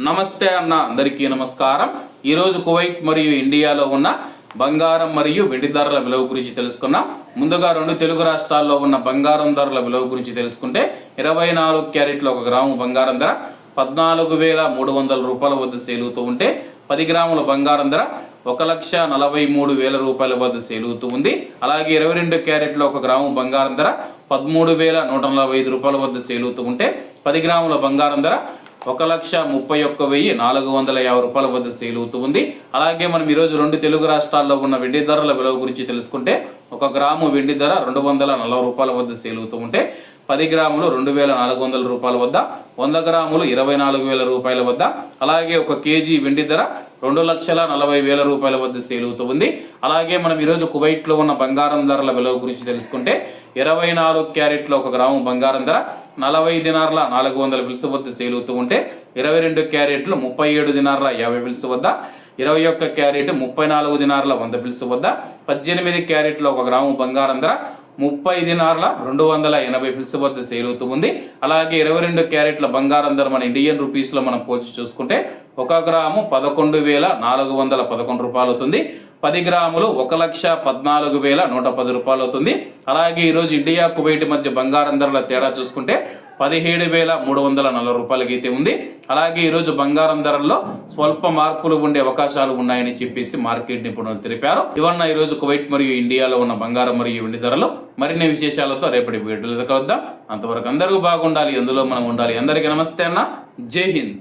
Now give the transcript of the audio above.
నమస్తే అన్న, అందరికీ నమస్కారం. ఈరోజు కువైట్ మరియు ఇండియాలో ఉన్న బంగారం మరియు వెండి ధరల విలువ గురించి తెలుసుకున్నాం. ముందుగా రెండు తెలుగు రాష్ట్రాల్లో ఉన్న బంగారం ధరల విలువ గురించి తెలుసుకుంటే 24 క్యారెట్ల 1 గ్రాము బంగారం ధర 14,300 రూపాయల వద్ద సేలుతూ ఉంటే 10 గ్రాముల బంగారం ధర 1,43,000 రూపాయల వద్ద సేలుతూ ఉంది. అలాగే 22 క్యారెట్ల 1 గ్రాము బంగారం ధర 13,145 రూపాయల వద్ద సేలుతూ ఉంటే 10 గ్రాముల బంగారం ధర 1,31,450 రూపాయల వద్ద సేల్ అవుతూ ఉంది. అలాగే మనం ఈరోజు రెండు తెలుగు రాష్ట్రాల్లో ఉన్న వెండి ధరల విలువ గురించి తెలుసుకుంటే 1 గ్రాము వెండి ధర 240 రూపాయల వద్ద సేల్ అవుతూ ఉంటే 10 గ్రాములు 2,400 రూపాయల వద్ద, 100 గ్రాములు 24,000 రూపాయల వద్ద, అలాగే 1 కేజీ వెండి ధర 2,40,000 రూపాయల వద్ద సేల్ అవుతూ ఉంది. అలాగే మనం ఈరోజు కువైట్లో ఉన్న బంగారం ధరల విలువ గురించి తెలుసుకుంటే 24 క్యారెట్ల 1 గ్రాము బంగారం ధర 40 దినార్ల 400 ఫిల్స్ వద్ద సేల్ అవుతూ ఉంటే 22 క్యారెట్లు 37 దినార్ల 50 ఫిల్స్ వద్ద, 21 క్యారెట్ 34 దినార్ల 100 ఫిల్స్ వద్ద, 18 క్యారెట్ల 1 గ్రాము బంగారం ధర 30 దినార్ల 280 ఫిల్స్ వద్ద సేల్ అవుతూ ఉంది. అలాగే 22 క్యారెట్ల బంగారం ధర మన ఇండియన్ రూపీస్లో మనం పోల్చి చూసుకుంటే 1 గ్రాము 11,411 రూపాయలు అవుతుంది. 10 గ్రాములు 1,14,110 రూపాయలు అవుతుంది. అలాగే ఈరోజు ఇండియా కువైట్ మధ్య బంగారం ధరల తేడా చూసుకుంటే 17,340 రూపాయలకి అయితే ఉంది. అలాగే ఈరోజు బంగారం ధరల్లో స్వల్ప మార్పులు ఉండే అవకాశాలు ఉన్నాయని చెప్పేసి మార్కెట్ నిపుణులు తెలిపారు. ఇవన్న ఈరోజు కువైట్ మరియు ఇండియాలో ఉన్న బంగారం మరియు వెండి ధరలు. మరిన్ని విశేషాలతో రేపటి వీడియోలో కలుద్దాం. అంతవరకు అందరూ బాగుండాలి, అందులో మనం ఉండాలి. అందరికీ నమస్తే అన్న, జై హింద్.